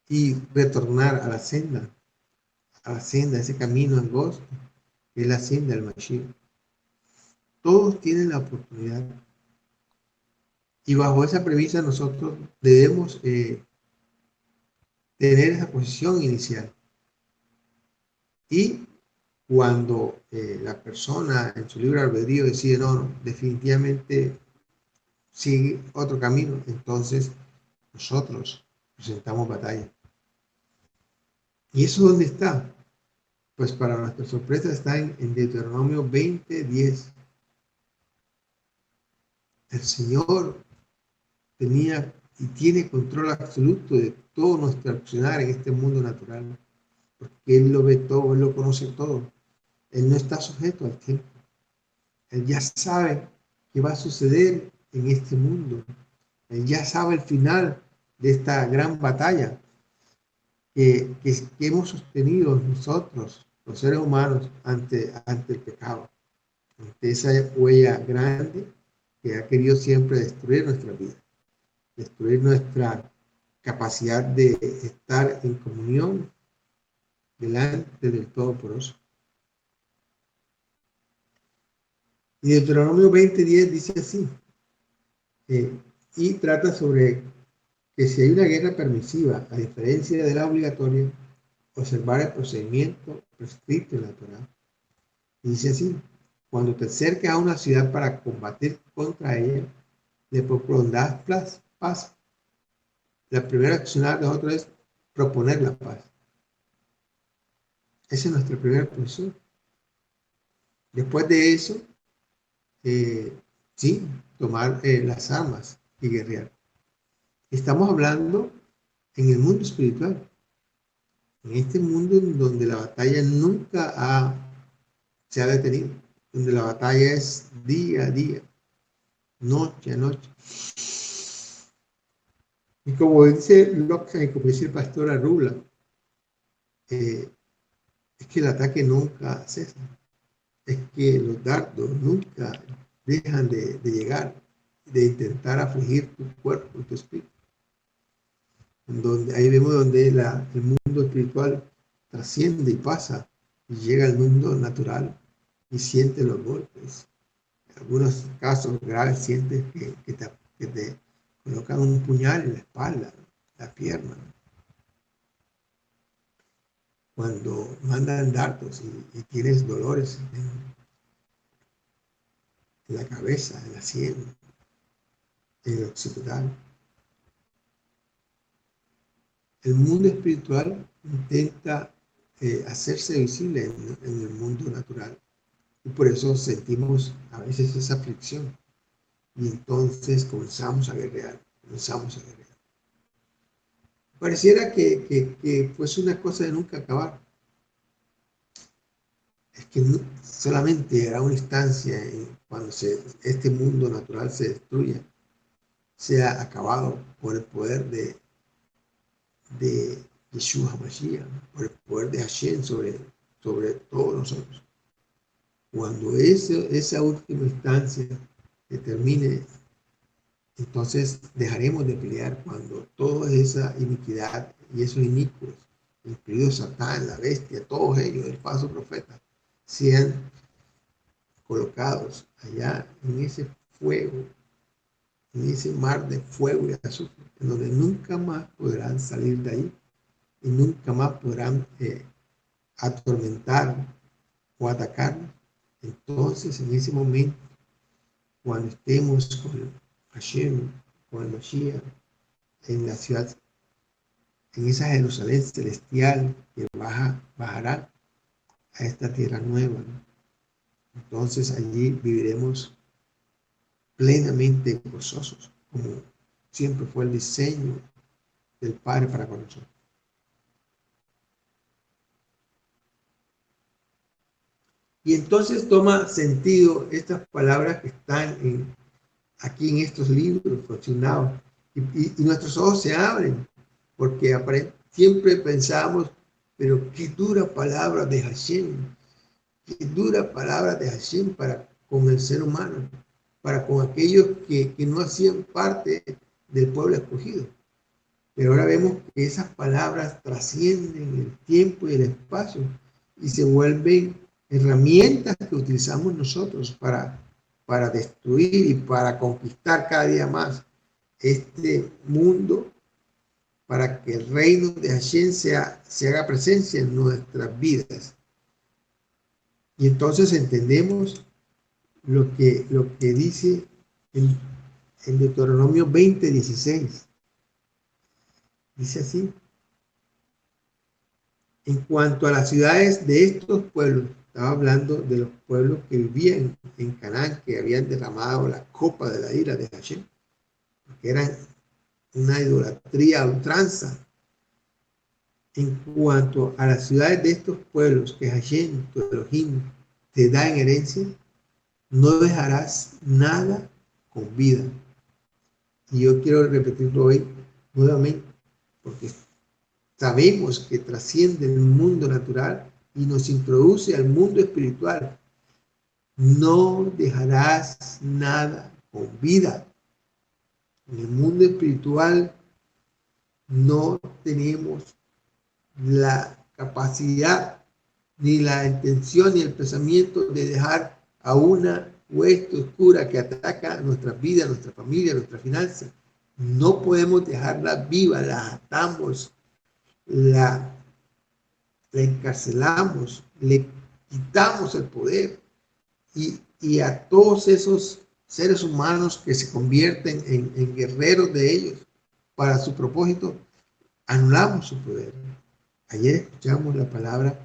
y retornar a ese camino angosto, que es la senda del Mashiach. Todos tienen la oportunidad. Y bajo esa premisa nosotros debemos tener esa posición inicial. Y cuando la persona en su libre albedrío decide no, definitivamente sigue otro camino, entonces nosotros presentamos batalla. ¿Y eso dónde está? Pues para nuestra sorpresa está en Deuteronomio 20:10. El Señor tenía y tiene control absoluto de todo nuestro accionar en este mundo natural, porque Él lo ve todo, Él lo conoce todo. Él no está sujeto al tiempo. Él ya sabe qué va a suceder en este mundo. Él ya sabe el final de esta gran batalla que hemos sostenido nosotros, los seres humanos, ante el pecado, ante esa huella grande que ha querido siempre destruir nuestra vida, destruir capacidad de estar en comunión delante del Todopoderoso. Y Deuteronomio 20:10 dice así, y trata sobre que si hay una guerra permisiva, a diferencia de la obligatoria, observar el procedimiento prescrito en la Torá. Y dice así, cuando te acerques a una ciudad para combatir contra ella, le propondrás paz. La primera acción de nosotros es proponer la paz. Esa es nuestra primera función. Después de eso, sí, tomar las armas y guerrear. Estamos hablando en el mundo espiritual. En este mundo en donde la batalla nunca se ha detenido. Donde la batalla es día a día, noche a noche. Y como dice Locke y como dice el pastor Arrula, es que el ataque nunca cesa. Es que los dardos nunca dejan de llegar, de intentar afligir tu cuerpo y tu espíritu. Ahí vemos donde el mundo espiritual trasciende y pasa y llega al mundo natural y siente los golpes. En algunos casos graves sientes que te colocan un puñal en la espalda, la pierna. Cuando mandan dardos y tienes dolores en la cabeza, en la sien, en el occipital. El mundo espiritual intenta hacerse visible en el mundo natural. Y por eso sentimos a veces esa aflicción. Y entonces comenzamos a guerrear. Pareciera que fuese una cosa de nunca acabar. Es que solamente era una instancia cuando este mundo natural se destruya, sea acabado por el poder de Yeshua HaMashiach, por el poder de Hashem sobre todos nosotros. Cuando esa última instancia se termine, entonces dejaremos de pelear cuando toda esa iniquidad y esos inicuos, incluidos Satán, la bestia, todos ellos, el falso profeta, sean colocados allá en ese fuego, en ese mar de fuego y azufre, en donde nunca más podrán salir de ahí y nunca más podrán atormentar o atacarnos. Entonces, en ese momento, cuando estemos con Hashem, con el Mashiach, en la ciudad, en esa Jerusalén celestial que bajará a esta tierra nueva, ¿no? Entonces allí viviremos plenamente gozosos, como siempre fue el diseño del Padre para con nosotros. Y entonces toma sentido estas palabras que están aquí en estos libros fraccionados y nuestros ojos se abren porque siempre pensamos, pero qué dura palabra de Hashem, qué dura palabra de Hashem para con el ser humano, para con aquellos que no hacían parte del pueblo escogido. Pero ahora vemos que esas palabras trascienden el tiempo y el espacio y se vuelven herramientas que utilizamos nosotros para destruir y para conquistar cada día más este mundo, para que el reino de Hashem se haga presencia en nuestras vidas. Y entonces entendemos lo que dice en Deuteronomio 20:16. Dice así: en cuanto a las ciudades de estos pueblos, estaba hablando de los pueblos que vivían en Canaán, que habían derramado la copa de la ira de Hashem, que eran una idolatría a ultranza. En cuanto a las ciudades de estos pueblos que Hashem, tu Elohim, te da en herencia, no dejarás nada con vida. Y yo quiero repetirlo hoy nuevamente, porque sabemos que trasciende el mundo natural y nos introduce al mundo espiritual. No dejarás nada con vida. En el mundo espiritual no tenemos la capacidad, ni la intención, ni el pensamiento de dejar a una hueste oscura que ataca nuestra vida, nuestra familia, nuestra finanza. No podemos dejarla viva, la atamos, la encarcelamos, le quitamos el poder y a todos esos seres humanos que se convierten en guerreros de ellos para su propósito, anulamos su poder. Ayer escuchamos la palabra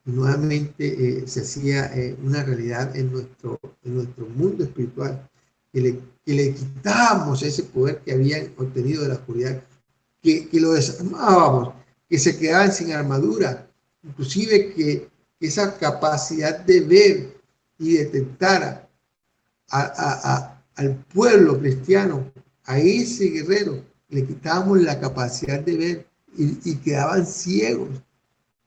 y nuevamente se hacía una realidad en nuestro mundo espiritual, que le quitábamos ese poder que habían obtenido de la oscuridad, que lo desarmábamos, que se quedaban sin armadura, inclusive que esa capacidad de ver y detectar al pueblo cristiano, a ese guerrero, le quitábamos la capacidad de ver y quedaban ciegos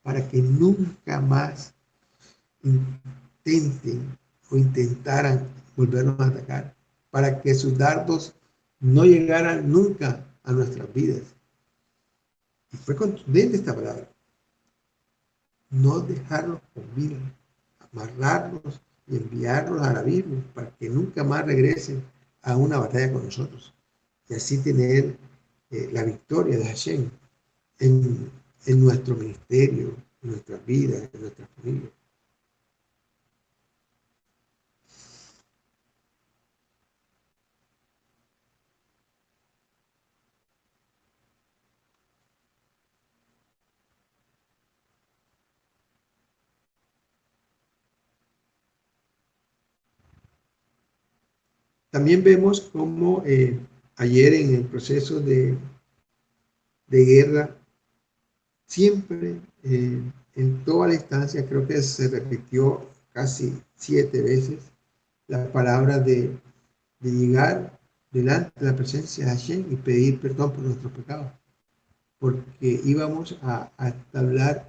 para que nunca más intenten o intentaran volvernos a atacar, para que sus dardos no llegaran nunca a nuestras vidas. Y fue contundente esta palabra. No dejarlos con vida, amarrarlos y enviarlos al abismo para que nunca más regresen a una batalla con nosotros. Y así tener la victoria de Hashem en nuestro ministerio, en nuestras vidas, en nuestra familia. También vemos cómo ayer en el proceso de guerra, siempre en toda la instancia, creo que se repitió casi 7 veces la palabra de llegar delante de la presencia de Hashem y pedir perdón por nuestros pecados, porque íbamos a establecer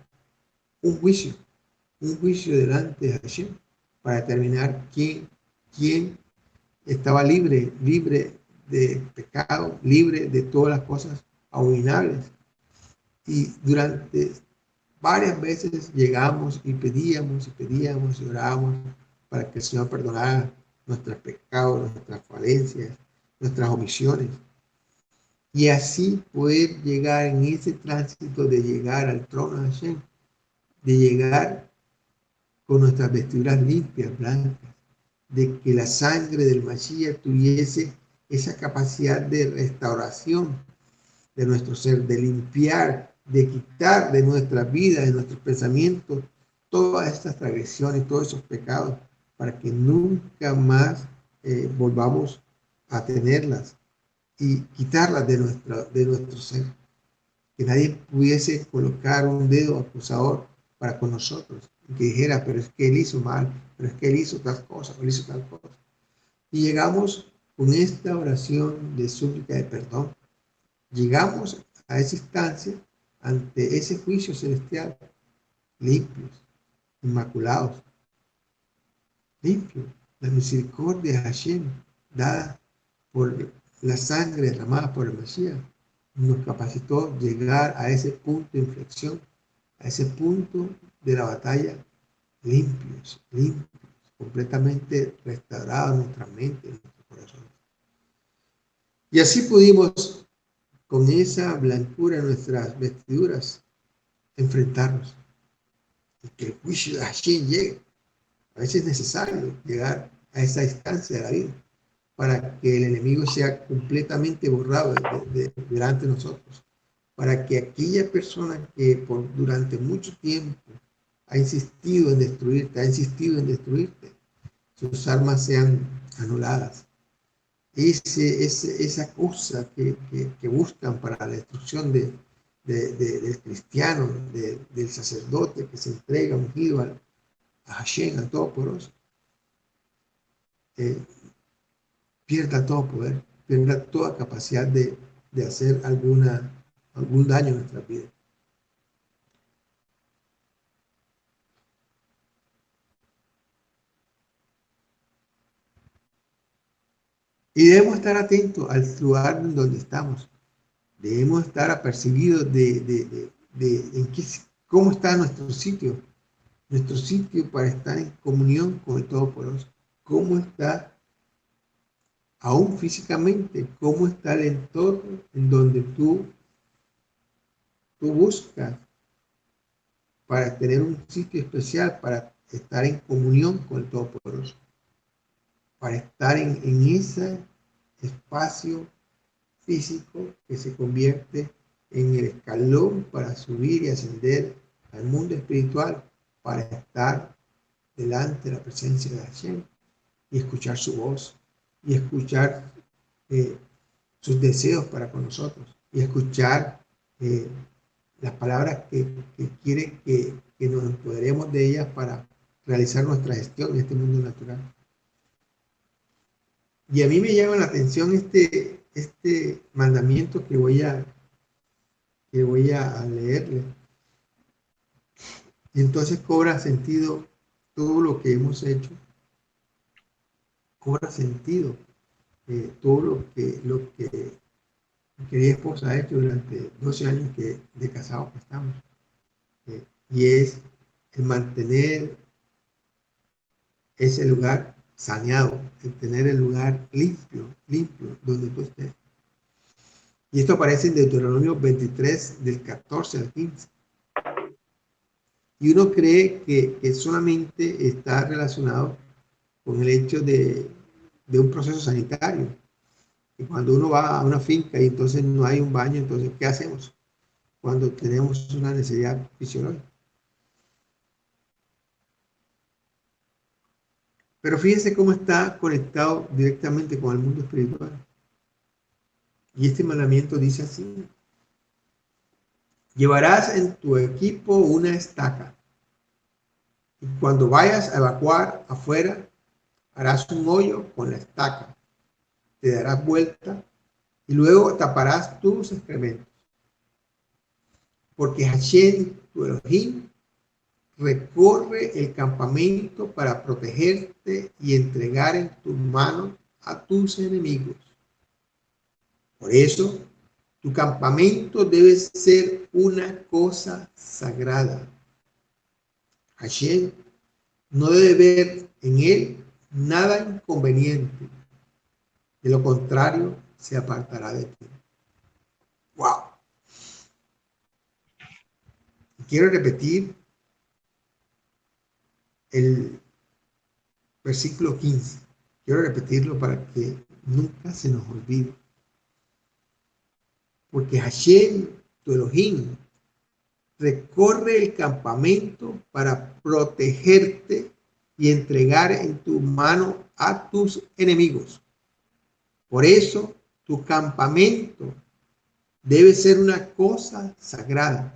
un juicio delante de Hashem para determinar quién estaba libre de pecado, libre de todas las cosas abominables. Y durante varias veces llegamos y pedíamos y orábamos para que el Señor perdonara nuestros pecados, nuestras falencias, nuestras omisiones. Y así poder llegar en ese tránsito de llegar al trono de Hashem, de llegar con nuestras vestiduras limpias, blancas, de que la sangre del Mashiach tuviese esa capacidad de restauración de nuestro ser, de limpiar, de quitar de nuestra vida, de nuestros pensamientos, todas estas transgresiones, todos esos pecados, para que nunca más volvamos a tenerlas y quitarlas de nuestro ser. Que nadie pudiese colocar un dedo acusador para con nosotros, y que dijera, pero es que él hizo mal, pero es que él hizo tal cosa, él hizo tal cosa. Y llegamos con esta oración de súplica de perdón, llegamos a esa instancia, ante ese juicio celestial, limpios, inmaculados, limpios. La misericordia de Hashem, dada por la sangre derramada por el Mesías, nos capacitó llegar a ese punto de inflexión, a ese punto de la batalla, limpios, completamente restaurados nuestra mente, nuestro corazón. Y así pudimos, con esa blancura en nuestras vestiduras, enfrentarnos. Y que el juicio de Hashem llegue. A veces es necesario llegar a esa instancia de la vida para que el enemigo sea completamente borrado delante de nosotros. Para que aquella persona que durante mucho tiempo ha insistido en destruirte, sus armas sean anuladas. Esa cosa que buscan para la destrucción del cristiano, del sacerdote que se entrega ungido a Hashem, al Todopoderoso, pierda todo poder, pierda toda capacidad de hacer algún daño en nuestra vida. Y debemos estar atentos al lugar en donde estamos, Debemos estar apercibidos de cómo está nuestro sitio para estar en comunión con el Todopoderoso. Cómo está, aún físicamente, cómo está el entorno en donde tú buscas para tener un sitio especial, para estar en comunión con el Todopoderoso, para estar en ese espacio físico que se convierte en el escalón para subir y ascender al mundo espiritual, para estar delante de la presencia de Hashem y escuchar su voz y escuchar sus deseos para con nosotros y escuchar las palabras que quiere que nos empoderemos de ellas para realizar nuestra gestión en este mundo natural. Y a mí me llama la atención este mandamiento que voy a leerle. Y entonces cobra sentido todo lo que hemos hecho. Cobra sentido todo lo que mi querida esposa ha hecho durante 12 años de casados que estamos. Y es el mantener ese lugar saneado, el tener el lugar limpio donde tú estés. Y esto aparece en Deuteronomio 23, del 14 al 15. Y uno cree que solamente está relacionado con el hecho de un proceso sanitario. Y cuando uno va a una finca y entonces no hay un baño, entonces, ¿qué hacemos? Cuando tenemos una necesidad fisiológica. Pero fíjense cómo está conectado directamente con el mundo espiritual. Y este mandamiento dice así: llevarás en tu equipo una estaca. Y cuando vayas a evacuar afuera, harás un hoyo con la estaca. Te darás vuelta y luego taparás tus excrementos. Porque Hashem, tu Elohim, recorre el campamento para protegerte y entregar en tus manos a tus enemigos. Por eso, tu campamento debe ser una cosa sagrada. Hashem no debe ver en él nada inconveniente. De lo contrario, se apartará de ti. ¡Wow! Quiero repetir el versículo 15. Quiero repetirlo para que nunca se nos olvide. Porque Hashem, tu Elohim, recorre el campamento para protegerte y entregar en tu mano a tus enemigos. Por eso, tu campamento debe ser una cosa sagrada.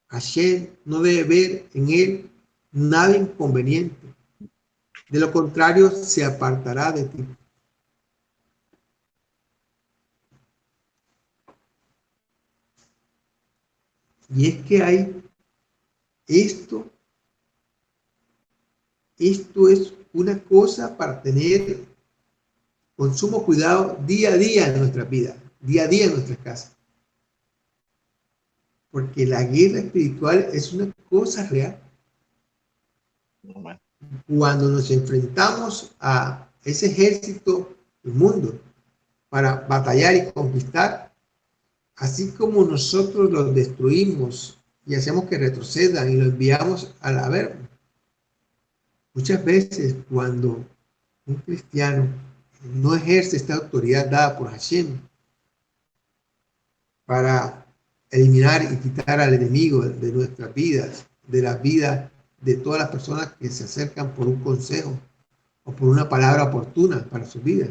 Hashem no debe ver en él nada inconveniente. De lo contrario, se apartará de ti. Y es que hay esto es una cosa para tener con sumo cuidado día a día en nuestra vida, día a día en nuestras casas. Porque la guerra espiritual es una cosa real. Cuando nos enfrentamos a ese ejército del mundo para batallar y conquistar, así como nosotros los destruimos y hacemos que retrocedan y los enviamos al averno, muchas veces cuando un cristiano no ejerce esta autoridad dada por Hashem para eliminar y quitar al enemigo de nuestras vidas, de la vida de todas las personas que se acercan por un consejo o por una palabra oportuna para sus vidas.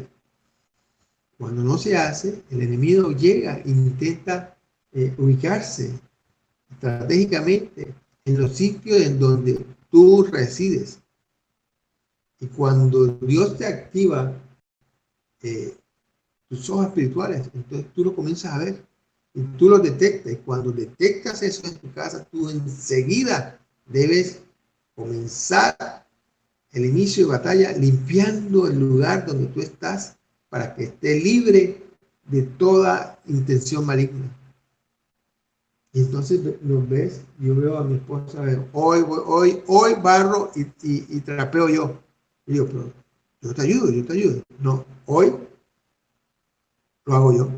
Cuando no se hace, el enemigo llega e intenta ubicarse estratégicamente en los sitios en donde tú resides. Y cuando Dios te activa tus ojos espirituales, entonces tú lo comienzas a ver y tú lo detectas. Y cuando detectas eso en tu casa, tú enseguida debes comenzar el inicio de batalla limpiando el lugar donde tú estás para que esté libre de toda intención maligna. Y entonces nos ves, yo veo a mi esposa, hoy barro y trapeo yo. Y digo, pero yo te ayudo. No, hoy lo hago yo.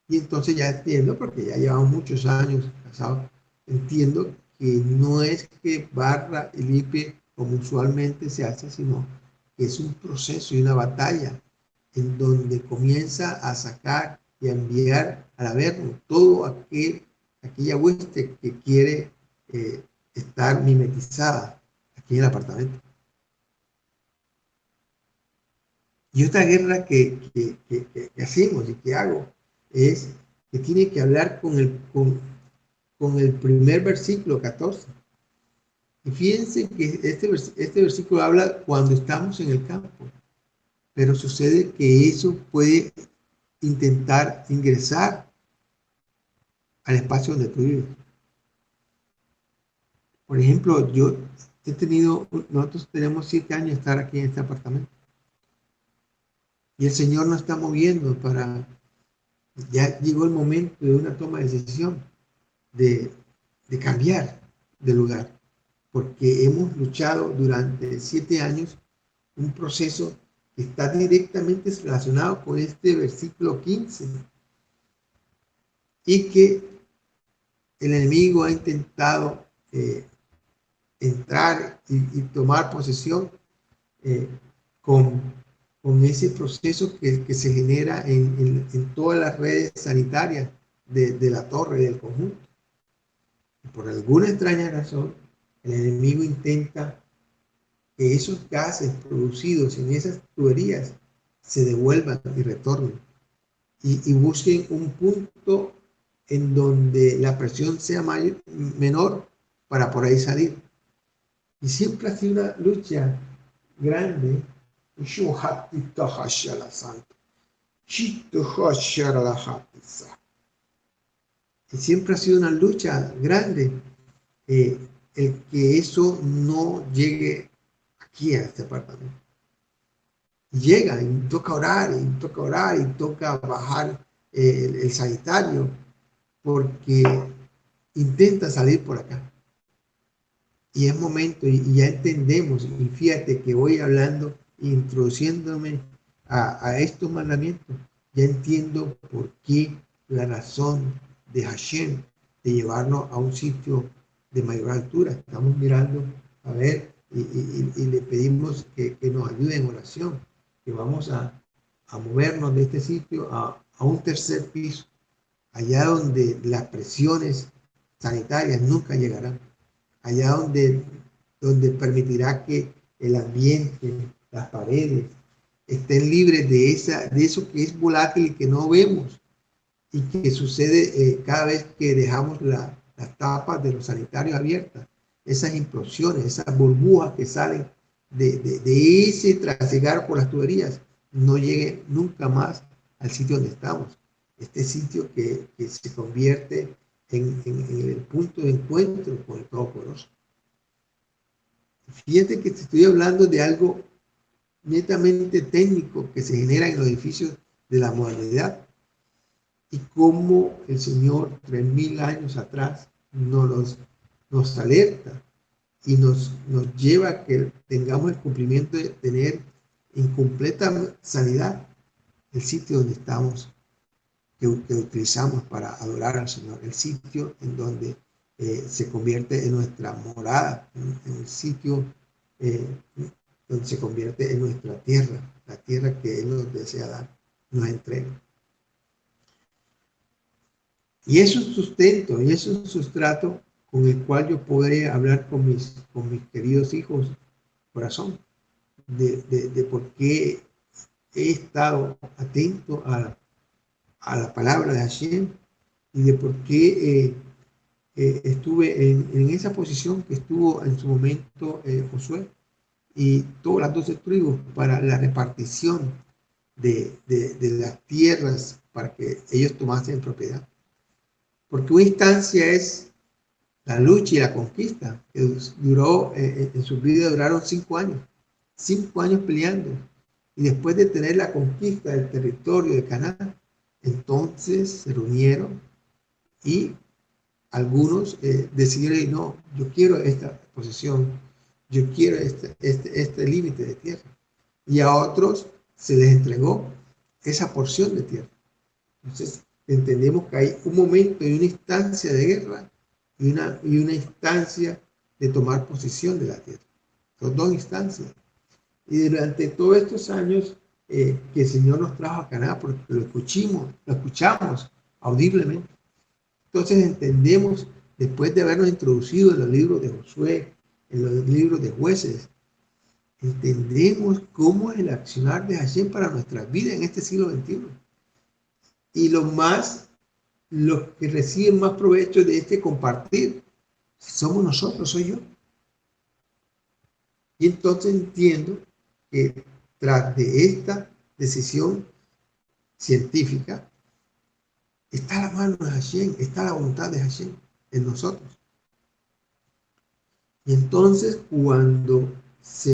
Y entonces ya entiendo, porque ya llevamos muchos años casados, entiendo que no es que barra y limpie como usualmente se hace, sino que es un proceso y una batalla en donde comienza a sacar y a enviar al averno todo aquella hueste que quiere estar mimetizada aquí en el apartamento. Y otra guerra que hacemos y que hago es que tiene que hablar con el primer versículo 14. Y fíjense que este versículo habla cuando estamos en el campo, pero sucede que eso puede intentar ingresar al espacio donde tú vives. Por ejemplo, nosotros tenemos 7 años de estar aquí en este apartamento. Y el Señor nos está moviendo ya llegó el momento de una toma de decisión, de cambiar de lugar, porque hemos luchado durante 7 años un proceso que está directamente relacionado con este versículo 15 y que el enemigo ha intentado entrar y tomar posesión con ese proceso que se genera en todas las redes sanitarias de la torre, del conjunto. Y por alguna extraña razón, el enemigo intenta que esos gases producidos en esas tuberías se devuelvan y retornen y busquen un punto en donde la presión sea menor para por ahí salir. Y siempre ha sido una lucha grande. Y siempre ha sido una lucha grande el que eso no llegue aquí a este apartamento. Llega y toca orar y toca bajar el sanitario porque intenta salir por acá. Y es momento, y ya entendemos, y fíjate que voy hablando, introduciéndome a estos mandamientos, ya entiendo por qué la razón de Hashem de llevarnos a un sitio de mayor altura. Estamos mirando a ver y le pedimos que nos ayude en oración, que vamos a movernos de este sitio a un tercer piso, allá donde las presiones sanitarias nunca llegarán, allá donde permitirá que el ambiente, las paredes, estén libres de eso que es volátil y que no vemos, y que sucede cada vez que dejamos las tapas de los sanitarios abiertas, esas implosiones, esas burbujas que salen de ese trasegar por las tuberías, no lleguen nunca más al sitio donde estamos. Este sitio que se convierte en el punto de encuentro con el Todopoderoso. Fíjate que te estoy hablando de algo netamente técnico que se genera en los edificios de la modernidad y cómo el Señor 3000 años atrás nos alerta y nos lleva a que tengamos el cumplimiento de tener en completa sanidad el sitio donde estamos, que utilizamos para adorar al Señor, el sitio en donde se convierte en nuestra morada, en el sitio donde se convierte en nuestra tierra, la tierra que Él nos desea dar, nos entrega. Y es un sustento, y es un sustrato con el cual yo podré hablar con mis queridos hijos, corazón, de por qué he estado atento a la palabra de Hashem y de por qué estuve en esa posición que estuvo en su momento Josué y todas las 12 tribus para la repartición de las tierras para que ellos tomasen propiedad. Porque una instancia es la lucha y la conquista, que duró, en sus vidas duraron 5 años. 5 años peleando. Y después de tener la conquista del territorio de Canaán, Entonces se reunieron y algunos decidieron, no, yo quiero esta posesión, yo quiero este límite de tierra. Y a otros se les entregó esa porción de tierra. Entonces entendemos que hay un momento y una instancia de guerra y una instancia de tomar posesión de la tierra. Son dos instancias. Y durante todos estos años que el Señor nos trajo a Canaán, porque lo escuchamos audiblemente. Entonces entendemos, después de habernos introducido en los libros de Josué, en los libros de Jueces, entendemos cómo es el accionar de Hashem para nuestras vidas en este siglo XXI. Y los que reciben más provecho de este compartir, somos nosotros, soy yo. Y entonces entiendo que tras de esta decisión científica, está la mano de Hashem, está la voluntad de Hashem en nosotros. Y entonces cuando se